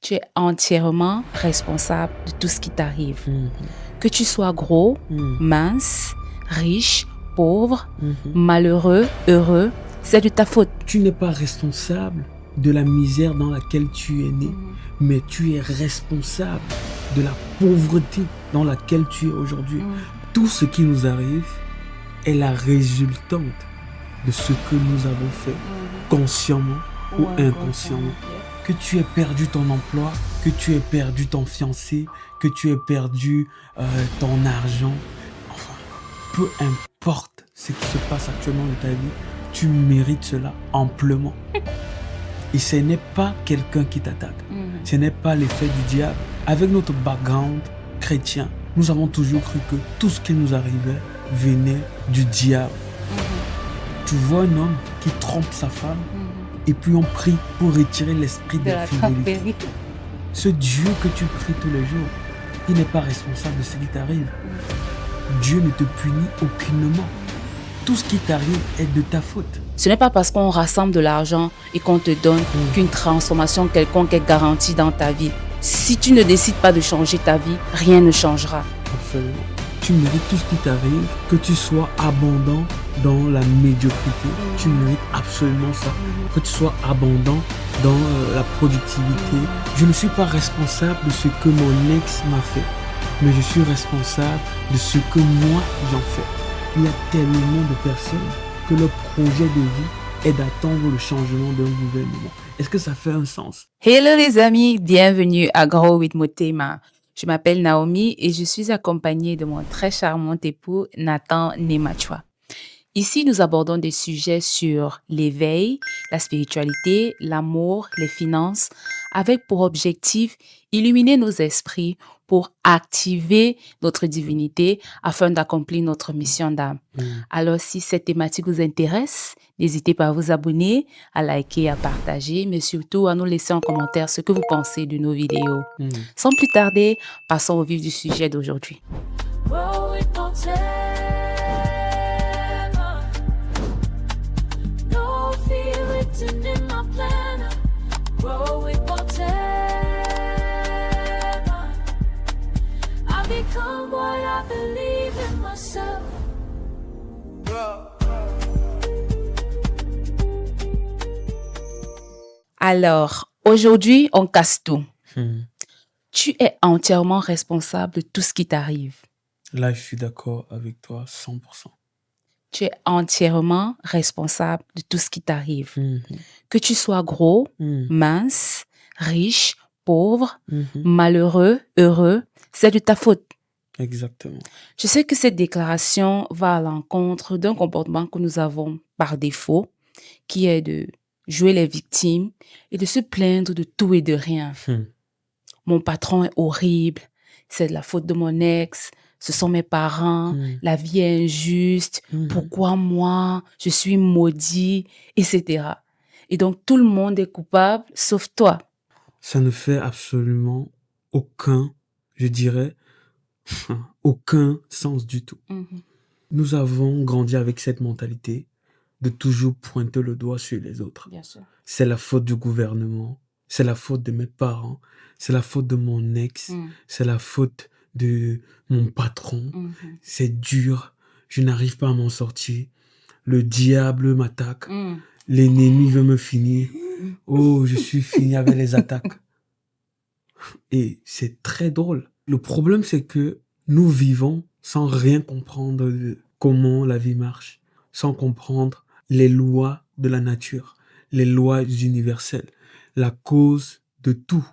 Tu es entièrement responsable de tout ce qui t'arrive. Mhm. Que tu sois gros, Mhm. mince, riche, pauvre, Mhm. malheureux, heureux, c'est de ta faute. Tu n'es pas responsable de la misère dans laquelle tu es né, mais tu es responsable de la pauvreté dans laquelle tu es aujourd'hui. Tout ce qui nous arrive est la résultante de ce que nous avons fait, consciemment ou inconsciemment. Que tu aies perdu ton emploi, que tu aies perdu ton fiancé, que tu aies perdu ton argent, enfin, peu importe ce qui se passe actuellement dans ta vie, tu mérites cela amplement. Et ce n'est pas quelqu'un qui t'attaque. Ce n'est pas l'effet du diable. Avec notre background chrétien, nous avons toujours cru que tout ce qui nous arrivait venait du diable. Tu vois un homme qui trompe sa femme et puis on prie pour retirer l'esprit d'infidélité. Ce Dieu que tu pries tous les jours, il n'est pas responsable de ce qui t'arrive. Dieu ne te punit aucunement. Tout ce qui t'arrive est de ta faute. Ce n'est pas parce qu'on rassemble de l'argent et qu'on te donne qu'une transformation quelconque est garantie dans ta vie. Si tu ne décides pas de changer ta vie, rien ne changera. Absolument. Tu mérites tout ce qui t'arrive, que tu sois abondant dans la médiocrité. Tu mérites absolument ça. Que tu sois abondant dans la productivité. Je ne suis pas responsable de ce que mon ex m'a fait, mais je suis responsable de ce que moi j'en fais. Il y a tellement de personnes que leur projet de vie est d'attendre le changement d'un gouvernement. Est-ce que ça fait un sens? Hello les amis, bienvenue à Grow with Motema. Je m'appelle Naomi et je suis accompagnée de mon très charmant époux Nathan Nemachwa. Ici, nous abordons des sujets sur l'éveil, la spiritualité, l'amour, les finances, avec pour objectif illuminer nos esprits pour activer notre divinité afin d'accomplir notre mission d'âme. Alors, si cette thématique vous intéresse, n'hésitez pas à vous abonner, à liker, à partager, mais surtout à nous laisser en commentaire ce que vous pensez de nos vidéos. Sans plus tarder, passons au vif du sujet d'aujourd'hui. Alors, aujourd'hui, on casse tout. Tu es entièrement responsable de tout ce qui t'arrive. Là, je suis d'accord avec toi 100%. Tu es entièrement responsable de tout ce qui t'arrive. Que tu sois gros, mince, riche, pauvre, malheureux, heureux, c'est de ta faute. Exactement. Je sais que cette déclaration va à l'encontre d'un comportement que nous avons par défaut, qui est de jouer les victimes et de se plaindre de tout et de rien. Mon patron est horrible, c'est de la faute de mon ex, ce sont mes parents, la vie est injuste, pourquoi moi, je suis maudit, etc. Et donc tout le monde est coupable, sauf toi. Ça ne fait absolument aucun, je dirais, aucun sens du tout. Nous avons grandi avec cette mentalité de toujours pointer le doigt sur les autres. Bien sûr. C'est la faute du gouvernement, c'est la faute de mes parents, c'est la faute de mon ex, c'est la faute de mon patron. C'est dur, je n'arrive pas à m'en sortir. Le diable m'attaque, l'ennemi veut me finir. Oh, je suis fini avec les attaques. Et c'est très drôle. Le problème, c'est que nous vivons sans rien comprendre de comment la vie marche, sans comprendre les lois de la nature, les lois universelles, la cause de tout.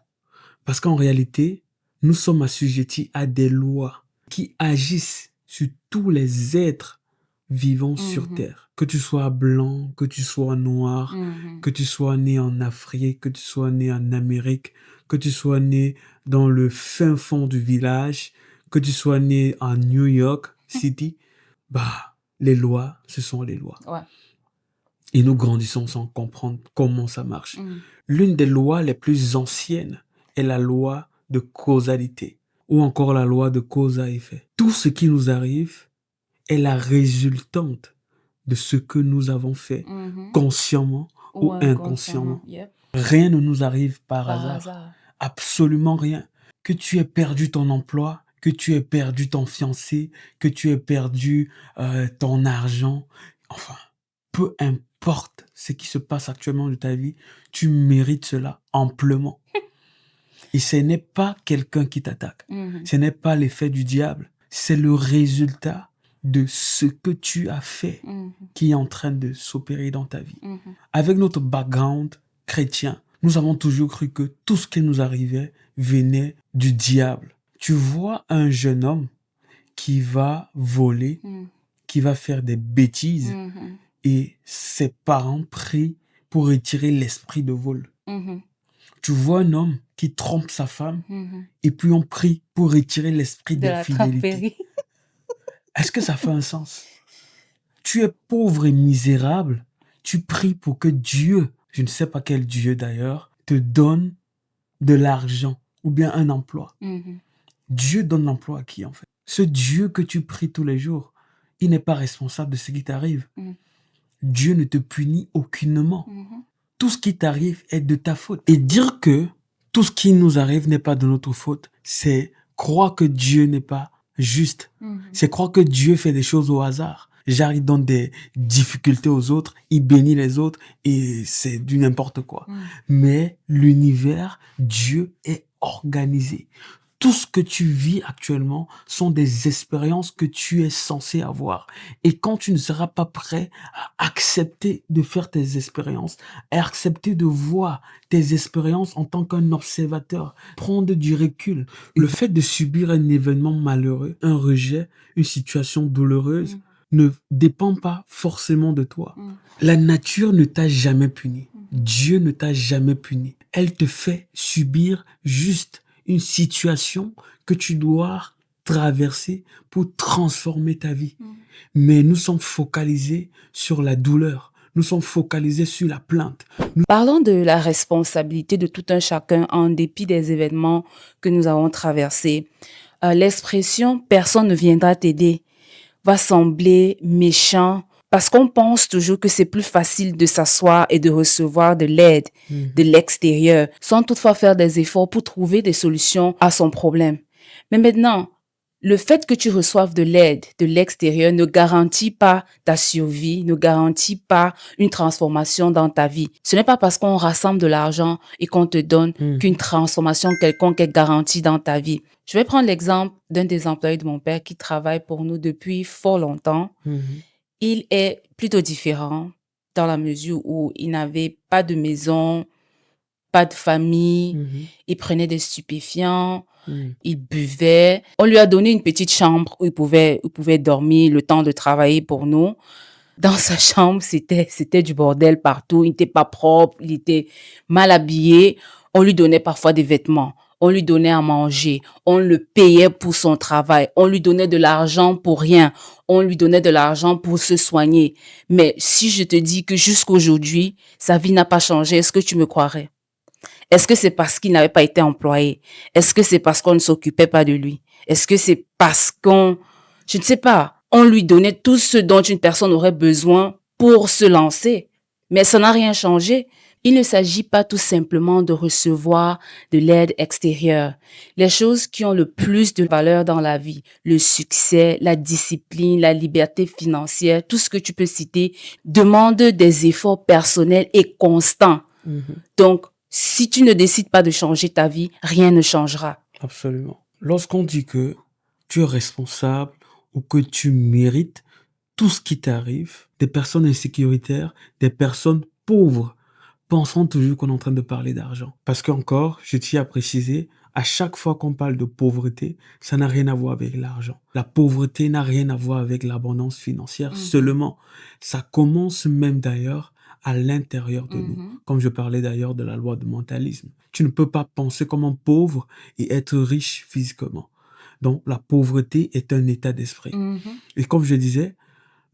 Parce qu'en réalité, nous sommes assujettis à des lois qui agissent sur tous les êtres vivants sur Terre. Que tu sois blanc, que tu sois noir, que tu sois né en Afrique, que tu sois né en Amérique, que tu sois né dans le fin fond du village, que tu sois né en New York City, les lois, ce sont les lois. Ouais. Et nous grandissons sans comprendre comment ça marche. L'une des lois les plus anciennes est la loi de causalité, ou encore la loi de cause à effet. Tout ce qui nous arrive est la résultante de ce que nous avons fait, consciemment ou inconsciemment. Yep. Rien ne nous arrive par hasard. absolument rien. Que tu aies perdu ton emploi, que tu aies perdu ton fiancé, que tu aies perdu ton argent, enfin, peu importe ce qui se passe actuellement de ta vie, tu mérites cela amplement. Et ce n'est pas quelqu'un qui t'attaque. Ce n'est pas l'effet du diable. C'est le résultat de ce que tu as fait qui est en train de s'opérer dans ta vie. Avec notre background chrétien, nous avons toujours cru que tout ce qui nous arrivait venait du diable. Tu vois un jeune homme qui va voler, qui va faire des bêtises, et ses parents prient pour retirer l'esprit de vol. Tu vois un homme qui trompe sa femme, et puis on prie pour retirer l'esprit De la d'infidélité. tromperie. Est-ce que ça fait un sens? Tu es pauvre et misérable, tu pries pour que Dieu, je ne sais pas quel Dieu d'ailleurs, te donne de l'argent ou bien un emploi. Dieu donne l'emploi à qui en fait? Ce Dieu que tu pries tous les jours, il n'est pas responsable de ce qui t'arrive. Dieu ne te punit aucunement. Tout ce qui t'arrive est de ta faute. Et dire que tout ce qui nous arrive n'est pas de notre faute, c'est croire que Dieu n'est pas juste. C'est croire que Dieu fait des choses au hasard. J'arrive dans des difficultés aux autres, il bénit les autres et c'est du n'importe quoi. Mais l'univers, Dieu est organisé. Tout ce que tu vis actuellement sont des expériences que tu es censé avoir. Et quand tu ne seras pas prêt à accepter de faire tes expériences, à accepter de voir tes expériences en tant qu'un observateur, prendre du recul, le fait de subir un événement malheureux, un rejet, une situation douloureuse, ne dépend pas forcément de toi. La nature ne t'a jamais puni. Dieu ne t'a jamais puni. Elle te fait subir juste une situation que tu dois traverser pour transformer ta vie. Mais nous sommes focalisés sur la douleur. Nous sommes focalisés sur la plainte. Parlons de la responsabilité de tout un chacun en dépit des événements que nous avons traversés. L'expression « personne ne viendra t'aider » va sembler méchant parce qu'on pense toujours que c'est plus facile de s'asseoir et de recevoir de l'aide de l'extérieur sans toutefois faire des efforts pour trouver des solutions à son problème. Mais maintenant, le fait que tu reçoives de l'aide de l'extérieur ne garantit pas ta survie, ne garantit pas une transformation dans ta vie. Ce n'est pas parce qu'on rassemble de l'argent et qu'on te donne qu'une transformation quelconque est garantie dans ta vie. Je vais prendre l'exemple d'un des employés de mon père qui travaille pour nous depuis fort longtemps. Il est plutôt différent dans la mesure où il n'avait pas de maison, pas de famille, il prenait des stupéfiants, il buvait. On lui a donné une petite chambre où il pouvait dormir le temps de travailler pour nous. Dans sa chambre, c'était du bordel partout. Il n'était pas propre, il était mal habillé. On lui donnait parfois des vêtements. On lui donnait à manger. On le payait pour son travail. On lui donnait de l'argent pour rien. On lui donnait de l'argent pour se soigner. Mais si je te dis que jusqu'aujourd'hui, sa vie n'a pas changé, est-ce que tu me croirais? Est-ce que c'est parce qu'il n'avait pas été employé? Est-ce que c'est parce qu'on ne s'occupait pas de lui? Est-ce que c'est parce je ne sais pas, on lui donnait tout ce dont une personne aurait besoin pour se lancer? Mais ça n'a rien changé. Il ne s'agit pas tout simplement de recevoir de l'aide extérieure. Les choses qui ont le plus de valeur dans la vie, le succès, la discipline, la liberté financière, tout ce que tu peux citer, demandent des efforts personnels et constants. Donc, si tu ne décides pas de changer ta vie, rien ne changera. Absolument. Lorsqu'on dit que tu es responsable ou que tu mérites tout ce qui t'arrive, des personnes insécuritaires, des personnes pauvres, pensons toujours qu'on est en train de parler d'argent. Parce qu'encore, je tiens à préciser, à chaque fois qu'on parle de pauvreté, ça n'a rien à voir avec l'argent. La pauvreté n'a rien à voir avec l'abondance financière seulement. Ça commence même d'ailleurs à l'intérieur de nous. Comme je parlais d'ailleurs de la loi de mentalisme. Tu ne peux pas penser comme un pauvre et être riche physiquement. Donc, la pauvreté est un état d'esprit. Et comme je disais,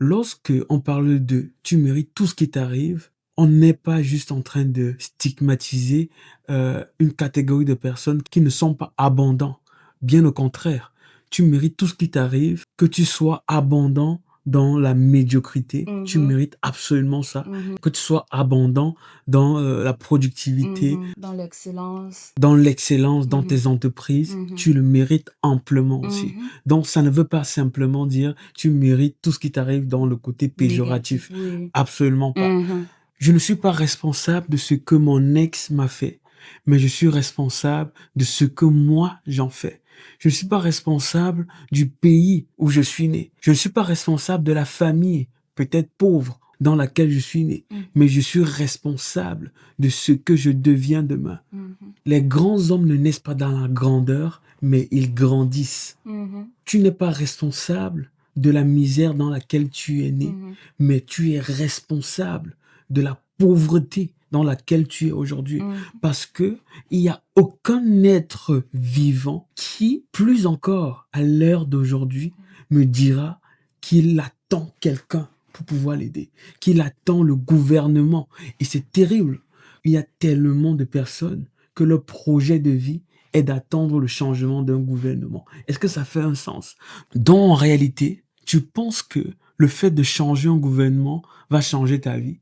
lorsque on parle de « tu mérites tout ce qui t'arrive », on n'est pas juste en train de stigmatiser une catégorie de personnes qui ne sont pas abondants. Bien au contraire, tu mérites tout ce qui t'arrive, que tu sois abondant dans la médiocrité, tu Mhm. mérites absolument ça. Mhm. Que tu sois abondant dans la productivité, Mhm. Dans l'excellence. dans l'excellence, dans Mhm. tes entreprises, Mhm. tu le mérites amplement aussi. Mhm. Donc, ça ne veut pas simplement dire tu mérites tout ce qui t'arrive dans le côté Négatif, péjoratif. oui. Absolument pas. Mhm. Je ne suis pas responsable de ce que mon ex m'a fait, mais je suis responsable de ce que moi j'en fais. Je ne suis pas responsable du pays où je suis né. Je ne suis pas responsable de la famille, peut-être pauvre, dans laquelle je suis né, Mhm. mais je suis responsable de ce que je deviens demain. Mhm. Les grands hommes ne naissent pas dans la grandeur, mais ils grandissent. Mhm. Tu n'es pas responsable de la misère dans laquelle tu es né, Mhm. mais tu es responsable de la pauvreté dans laquelle tu es aujourd'hui. Mhm. Parce que il n'y a aucun être vivant qui, plus encore à l'heure d'aujourd'hui, me dira qu'il attend quelqu'un pour pouvoir l'aider, qu'il attend le gouvernement. Et c'est terrible. Il y a tellement de personnes que leur projet de vie est d'attendre le changement d'un gouvernement. Est-ce que ça fait un sens? Donc, en réalité, tu penses que le fait de changer un gouvernement va changer ta vie?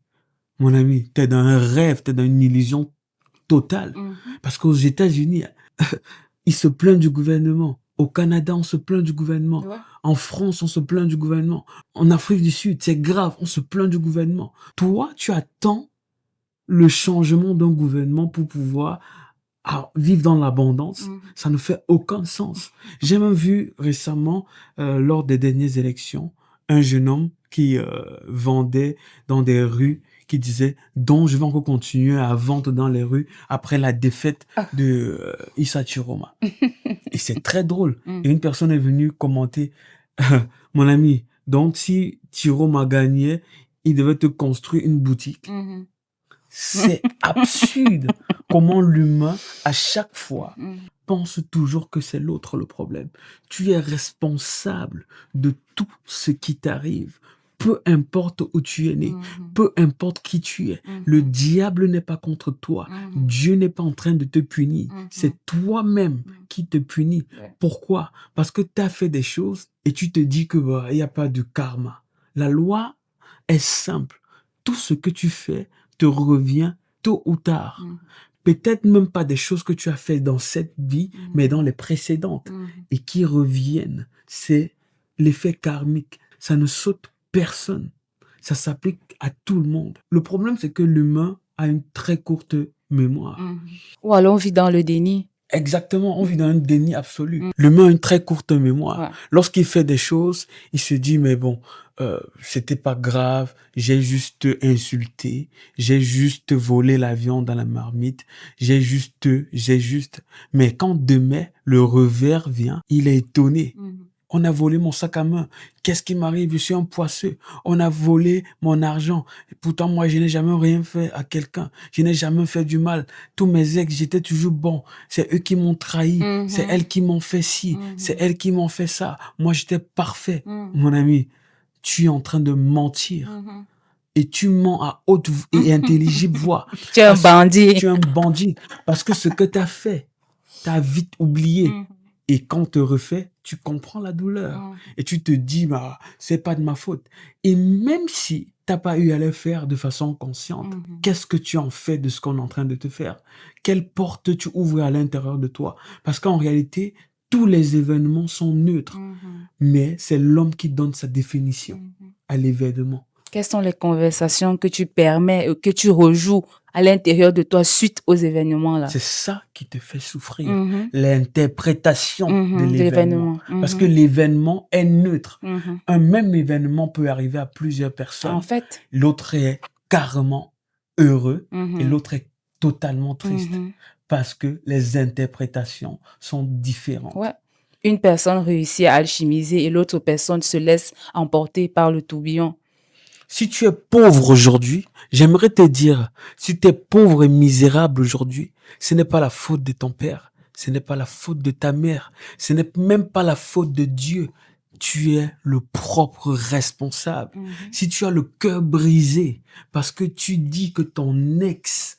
Mon ami, t'es dans un rêve, t'es dans une illusion totale. Mhm. Parce qu'aux États-Unis, ils se plaignent du gouvernement. Au Canada, on se plaint du gouvernement. Ouais. En France, on se plaint du gouvernement. En Afrique du Sud, c'est grave, on se plaint du gouvernement. Toi, tu attends le changement d'un gouvernement pour pouvoir vivre dans l'abondance. Mhm. Ça ne fait aucun sens. J'ai même vu récemment, lors des dernières élections, un jeune homme qui vendait dans des rues, qui disait donc je vais encore continuer à vendre dans les rues après la défaite Ah. de Issa Chiroma. Et c'est très drôle. Mhm. Et une personne est venue commenter, mon ami, donc si Chiroma gagnait, il devait te construire une boutique. Mhm. C'est absurde comment l'humain, à chaque fois, Mhm. pense toujours que c'est l'autre le problème. Tu es responsable de tout ce qui t'arrive. Peu importe où tu es né, Mhm. peu importe qui tu es, le Mhm. diable n'est pas contre toi. Mhm. Dieu n'est pas en train de te punir. Mhm. C'est toi-même qui te punis. Ouais. Pourquoi? Parce que tu as fait des choses et tu te dis que il n'y a pas de karma. La loi est simple. Tout ce que tu fais te revient tôt ou tard. Mhm. Peut-être même pas des choses que tu as fait dans cette vie, Mhm. mais dans les précédentes Mhm. et qui reviennent. C'est l'effet karmique. Ça ne saute personne. Ça s'applique à tout le monde. Le problème, c'est que l'humain a une très courte mémoire. Mhm. Ou alors on vit dans le déni. Exactement, on vit dans un déni absolu. Mm. L'humain a une très courte mémoire. Ouais. Lorsqu'il fait des choses, il se dit, mais bon, c'était pas grave, j'ai juste insulté, j'ai juste volé la viande dans la marmite, j'ai juste... Mais quand demain, le revers vient, il est étonné. Mhm. On a volé mon sac à main. Qu'est-ce qui m'arrive? Je suis un poisseux. On a volé mon argent. Et pourtant, moi, je n'ai jamais rien fait à quelqu'un. Je n'ai jamais fait du mal. Tous mes ex, j'étais toujours bon. C'est eux qui m'ont trahi. Mhm. C'est elles qui m'ont fait ci. Mhm. C'est elles qui m'ont fait ça. Moi, j'étais parfait. Mhm. Mon ami, tu es en train de mentir. Mhm. Et tu mens à haute et intelligible voix. Tu es un Parce- bandit. Tu es un bandit. Parce que ce que tu as fait, tu as vite oublié. Mhm. Et quand on te refait, tu comprends la douleur. Mhm. Et tu te dis, bah, c'est pas de ma faute. Et même si t'as pas eu à le faire de façon consciente, Mhm. qu'est-ce que tu en fais de ce qu'on est en train de te faire? Quelle porte tu ouvres à l'intérieur de toi? Parce qu'en réalité, tous les événements sont neutres. Mhm. Mais c'est l'homme qui donne sa définition Mhm. à l'événement. Quelles sont les conversations que tu permets, que tu rejoues à l'intérieur de toi suite aux événements là? C'est ça qui te fait souffrir. Mhm. L'interprétation de Mhm. De l'événement. l'événement. Parce Mhm. que l'événement est neutre. Mhm. Un même événement peut arriver à plusieurs personnes. En fait. L'autre est carrément heureux et Mhm. l'autre est totalement triste. Mhm. Parce que les interprétations sont différentes. Ouais. Une personne réussit à alchimiser et l'autre personne se laisse emporter par le tourbillon. Si tu es pauvre aujourd'hui, j'aimerais te dire, si tu es pauvre et misérable aujourd'hui, ce n'est pas la faute de ton père, ce n'est pas la faute de ta mère, ce n'est même pas la faute de Dieu. Tu es le propre responsable. Mhm. Si tu as le cœur brisé parce que tu dis que ton ex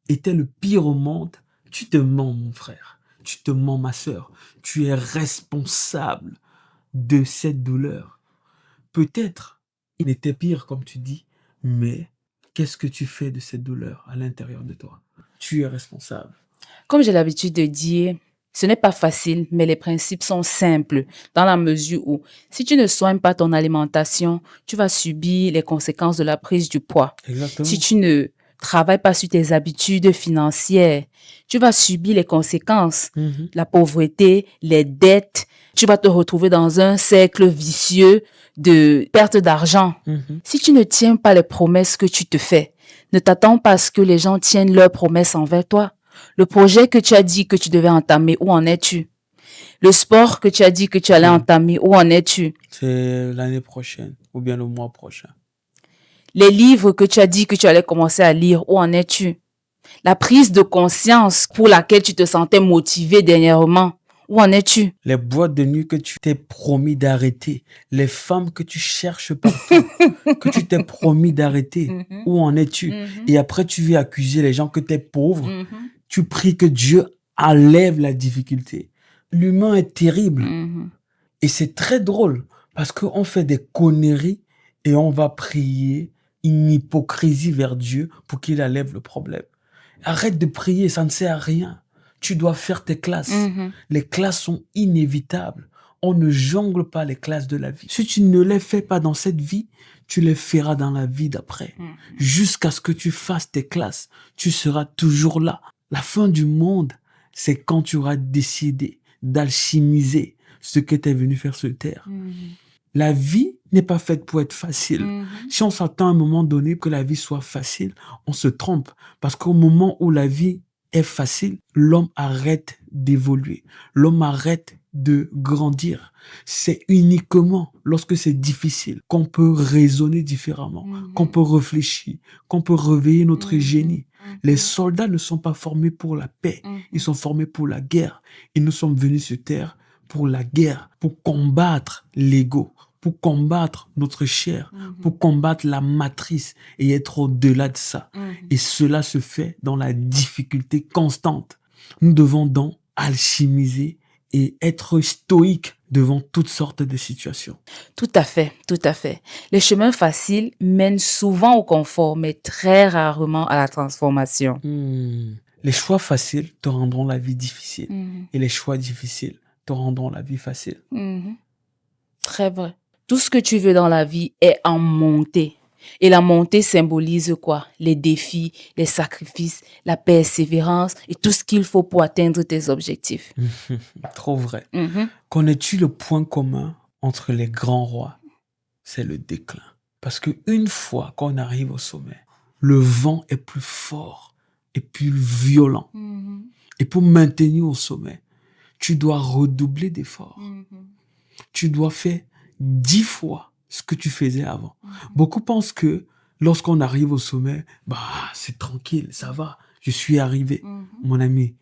était le pire au monde, tu te mens, mon frère. Tu te mens, ma sœur. Tu es responsable de cette douleur. Peut-être Il était pire, comme tu dis, mais qu'est-ce que tu fais de cette douleur à l'intérieur de toi? Tu es responsable. Comme j'ai l'habitude de dire, ce n'est pas facile, mais les principes sont simples dans la mesure où si tu ne soignes pas ton alimentation, tu vas subir les conséquences de la prise du poids. Si Exactement. tu ne travailles pas sur tes habitudes financières, tu vas subir les conséquences, Mhm. la pauvreté, les dettes. Tu vas te retrouver dans un cercle vicieux de perte d'argent. Mhm. Si tu ne tiens pas les promesses que tu te fais, ne t'attends pas à ce que les gens tiennent leurs promesses envers toi. Le projet que tu as dit que tu devais entamer, où en es-tu? Le sport que tu as dit que tu allais C'est entamer, où en es-tu? c'est l'année prochaine ou bien le mois prochain. Les livres que tu as dit que tu allais commencer à lire, où en es-tu? La prise de conscience pour laquelle tu te sentais motivé dernièrement, où en es-tu? Les boîtes de nuit que tu t'es promis d'arrêter, les femmes que tu cherches partout, que tu t'es promis d'arrêter, Mhm, où en es-tu? mhm, Et après, tu viens accuser les gens que tu es pauvre. mhm, Tu pries que Dieu enlève la difficulté. L'humain est terrible. mhm. Et c'est très drôle parce qu'on fait des conneries et on va prier une hypocrisie vers Dieu pour qu'il enlève le problème. Arrête de prier, ça ne sert à rien. Tu dois faire tes classes. Mhm. Les classes sont inévitables. On ne jongle pas les classes de la vie. Si tu ne les fais pas dans cette vie, tu les feras dans la vie d'après. Mhm. Jusqu'à ce que tu fasses tes classes, tu seras toujours là. La fin du monde, c'est quand tu auras décidé d'alchimiser ce que tu es venu faire sur terre. Mhm. La vie n'est pas faite pour être facile. Mhm. Si on s'attend à un moment donné que la vie soit facile, on se trompe. Parce qu'au moment où la vie est facile, l'homme arrête d'évoluer. L'homme arrête de grandir. C'est uniquement lorsque c'est difficile qu'on peut raisonner différemment, qu'on peut réfléchir, qu'on peut réveiller notre génie. Les soldats ne sont pas formés pour la paix, ils sont formés pour la guerre. Et nous sommes venus sur terre pour la guerre, pour combattre l'ego, pour combattre notre chair, pour combattre la matrice et être au-delà de ça. Et cela se fait dans la difficulté constante. Nous devons donc alchimiser et être stoïques devant toutes sortes de situations. Tout à fait, tout à fait. Les chemins faciles mènent souvent au confort, mais très rarement à la transformation. Les choix faciles te rendront la vie difficile. Mhm. Et les choix difficiles te rendront la vie facile. Mhm. Très vrai. Tout ce que tu veux dans la vie est en montée. Et la montée symbolise quoi? Les défis, les sacrifices, la persévérance et tout ce qu'il faut pour atteindre tes objectifs. Trop vrai. Mhm. Connais-tu le point commun entre les grands rois? C'est le déclin. Parce qu'une fois qu'on arrive au sommet, le vent est plus fort et plus violent. Mhm. Et pour maintenir au sommet, tu dois redoubler d'efforts. Mhm. Tu dois faire 10 fois ce que tu faisais avant. Beaucoup pensent que lorsqu'on arrive au sommet, c'est tranquille, ça va, je suis arrivé. Mhm. Mon ami,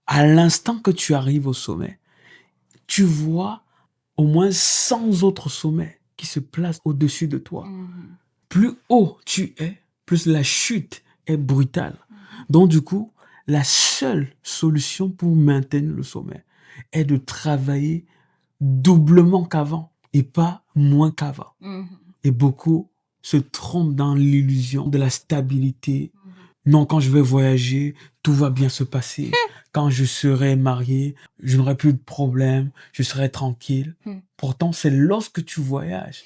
à l'instant que tu arrives au sommet, tu vois au moins 100 autres sommets qui se placent au-dessus de toi. Mhm. Plus haut tu es, plus la chute est brutale. Donc du coup, la seule solution pour maintenir le sommet est de travailler doublement qu'avant et pas moins qu'avant. Mhm. Et beaucoup se trompent dans l'illusion de la stabilité. Non, quand je vais voyager, tout va bien se passer. Quand je serai marié, je n'aurai plus de problème, je serai tranquille. Pourtant, c'est lorsque tu voyages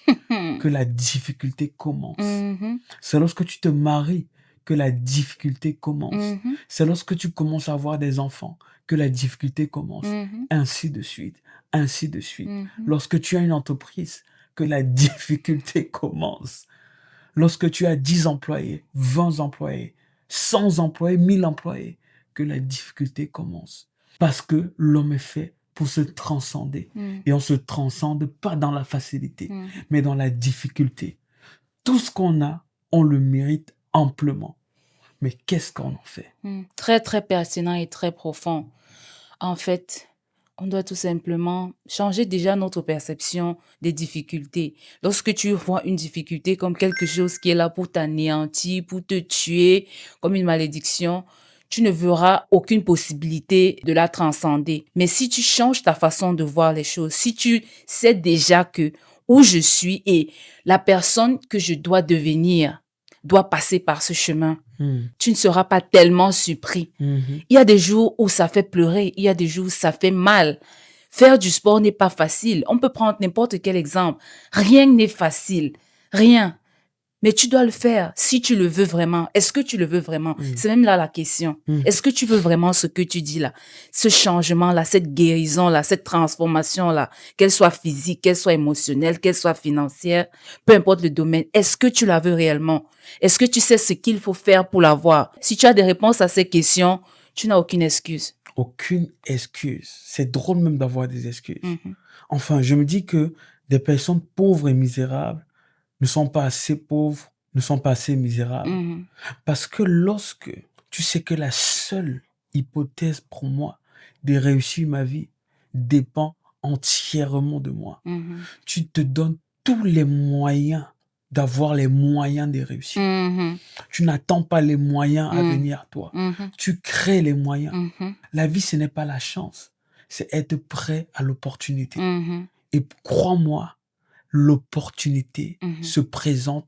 que la difficulté commence. Mhm. C'est lorsque tu te maries que la difficulté commence. Mhm. C'est lorsque tu commences à avoir des enfants que la difficulté commence. Mhm. Ainsi de suite, ainsi de suite. Mhm. Lorsque tu as une entreprise, que la difficulté commence. Lorsque tu as 10 employés, 20 employés, 100 employés, 1000 employés, que la difficulté commence. Parce que l'homme est fait pour se transcender. Et on se transcende pas dans la facilité, mais dans la difficulté. Tout ce qu'on a, on le mérite amplement. Mais qu'est-ce qu'on en fait? Très, très pertinent et très profond. En fait, on doit tout simplement changer déjà notre perception des difficultés. Lorsque tu vois une difficulté comme quelque chose qui est là pour t'anéantir, pour te tuer, comme une malédiction, tu ne verras aucune possibilité de la transcender. Mais si tu changes ta façon de voir les choses, si tu sais déjà que où je suis et la personne que je dois devenir doit passer par ce chemin, tu ne seras pas tellement surpris. Il y a des jours où ça fait pleurer, il y a des jours où ça fait mal. Faire du sport n'est pas facile. On peut prendre n'importe quel exemple. Rien n'est facile. Rien. Mais tu dois le faire si tu le veux vraiment. Est-ce que tu le veux vraiment? C'est même là la question. Est-ce que tu veux vraiment ce que tu dis là? Ce changement-là, cette guérison-là, cette transformation-là, qu'elle soit physique, qu'elle soit émotionnelle, qu'elle soit financière, peu importe le domaine, est-ce que tu la veux réellement? Est-ce que tu sais ce qu'il faut faire pour l'avoir? Si tu as des réponses à ces questions, tu n'as aucune excuse. Aucune excuse. C'est drôle même d'avoir des excuses. Enfin, je me dis que des personnes pauvres et misérables ne sont pas assez pauvres, ne sont pas assez misérables. Parce que lorsque tu sais que la seule hypothèse pour moi de réussir ma vie dépend entièrement de moi, tu te donnes tous les moyens d'avoir les moyens de réussir. Tu n'attends pas les moyens à venir à toi. Tu crées les moyens. La vie, ce n'est pas la chance. C'est être prêt à l'opportunité. Et crois-moi, l'opportunité se présente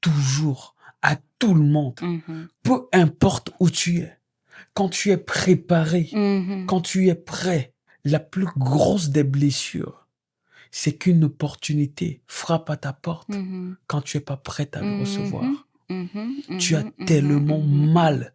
toujours à tout le monde. Peu importe où tu es. Quand tu es préparé, quand tu es prêt, la plus grosse des blessures, c'est qu'une opportunité frappe à ta porte quand tu n'es pas prête à le recevoir. Tu as tellement mal.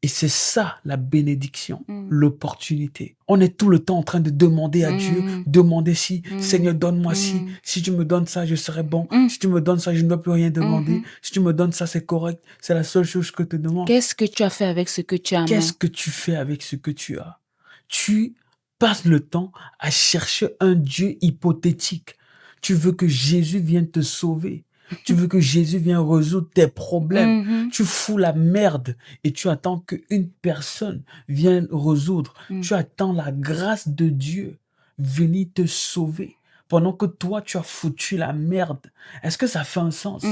Et c'est ça la bénédiction, l'opportunité. On est tout le temps en train de demander à Dieu, demander si, Seigneur, donne-moi si tu me donnes ça, je serai bon. Si tu me donnes ça, je ne dois plus rien demander. Si tu me donnes ça, c'est correct. C'est la seule chose que je te demande. Qu'est-ce que tu as fait avec ce que tu as? Qu'est-ce que tu fais avec ce que tu as? Tu passes le temps à chercher un Dieu hypothétique. Tu veux que Jésus vienne te sauver. Tu veux que Jésus vienne résoudre tes problèmes. Tu fous la merde et tu attends qu'une personne vienne résoudre. Tu attends la grâce de Dieu venir te sauver pendant que toi, tu as foutu la merde. Est-ce que ça fait un sens?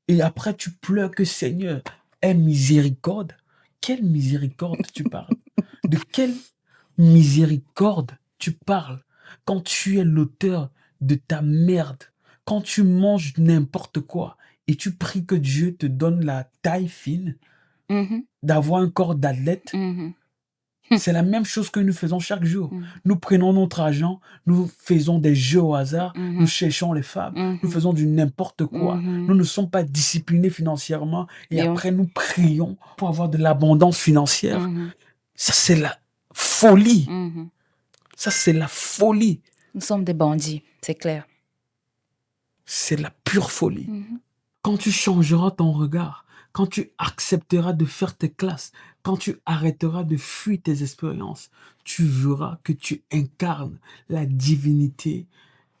Et après, tu pleures que Seigneur, aie miséricorde. Quelle miséricorde tu parles? De quelle miséricorde tu parles quand tu es l'auteur de ta merde? Quand tu manges n'importe quoi et tu pries que Dieu te donne la taille fine, d'avoir un corps d'athlète, c'est la même chose que nous faisons chaque jour. Nous prenons notre argent, nous faisons des jeux au hasard, nous cherchons les femmes, nous faisons du n'importe quoi. Nous ne sommes pas disciplinés financièrement et après nous prions pour avoir de l'abondance financière. Ça, c'est la folie. Ça, c'est la folie. Nous sommes des bandits, c'est clair. C'est la pure folie. Quand tu changeras ton regard, quand tu accepteras de faire tes classes, quand tu arrêteras de fuir tes expériences, tu verras que tu incarnes la divinité,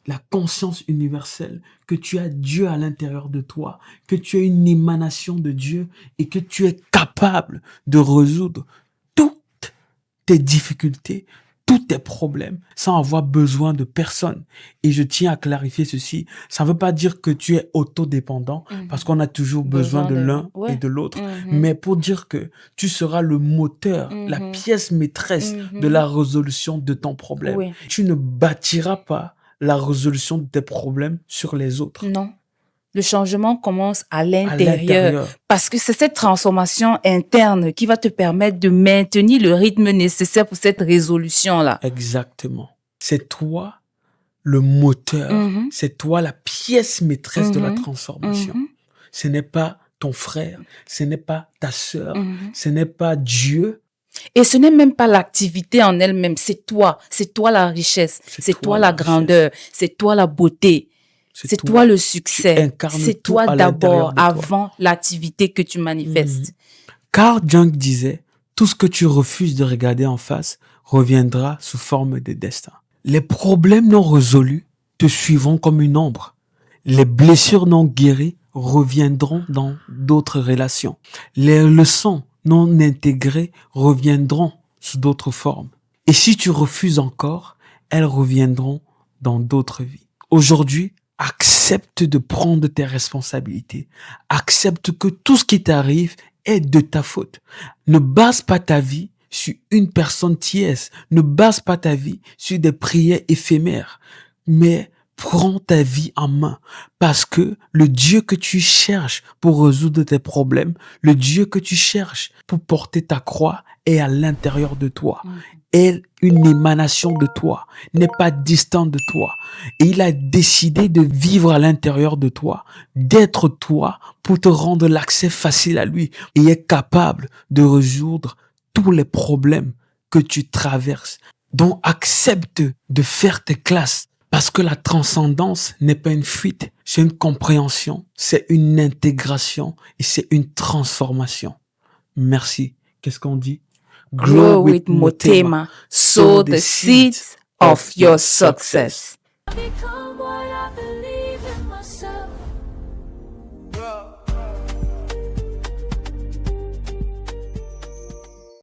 la conscience universelle, que tu as Dieu à l'intérieur de toi, que tu es une émanation de Dieu et que tu es capable de résoudre toutes tes difficultés, tous tes problèmes sans avoir besoin de personne. Et je tiens à clarifier ceci. Ça ne veut pas dire que tu es autodépendant parce qu'on a toujours besoin de l'un et de l'autre. Mais pour dire que tu seras le moteur, la pièce maîtresse de la résolution de ton problème. Tu ne bâtiras pas la résolution de tes problèmes sur les autres. Non. Le changement commence à l'intérieur. Parce que c'est cette transformation interne qui va te permettre de maintenir le rythme nécessaire pour cette résolution-là. Exactement. C'est toi le moteur. C'est toi la pièce maîtresse de la transformation. Ce n'est pas ton frère, ce n'est pas ta sœur, ce n'est pas Dieu. Et ce n'est même pas l'activité en elle-même, c'est toi la richesse, c'est toi la grandeur, c'est toi la beauté. C'est toi le succès. C'est toi d'abord, avant l'activité que tu manifestes. Carl Jung disait, tout ce que tu refuses de regarder en face reviendra sous forme de destin. Les problèmes non résolus te suivront comme une ombre. Les blessures non guéries reviendront dans d'autres relations. Les leçons non intégrées reviendront sous d'autres formes. Et si tu refuses encore, elles reviendront dans d'autres vies. Aujourd'hui, accepte de prendre tes responsabilités. Accepte que tout ce qui t'arrive est de ta faute. Ne base pas ta vie sur une personne tierce. Ne base pas ta vie sur des prières éphémères. Mais Prends ta vie en main parce que le Dieu que tu cherches pour résoudre tes problèmes, le Dieu que tu cherches pour porter ta croix est à l'intérieur de toi. Est une émanation de toi, n'est pas distant de toi. Et il a décidé de vivre à l'intérieur de toi, d'être toi pour te rendre l'accès facile à lui et est capable de résoudre tous les problèmes que tu traverses. Donc accepte de faire tes classes. Parce que la transcendance n'est pas une fuite, c'est une compréhension, c'est une intégration et c'est une transformation. Merci. Qu'est-ce qu'on dit? Grow with Motema. Sow the seeds of your success.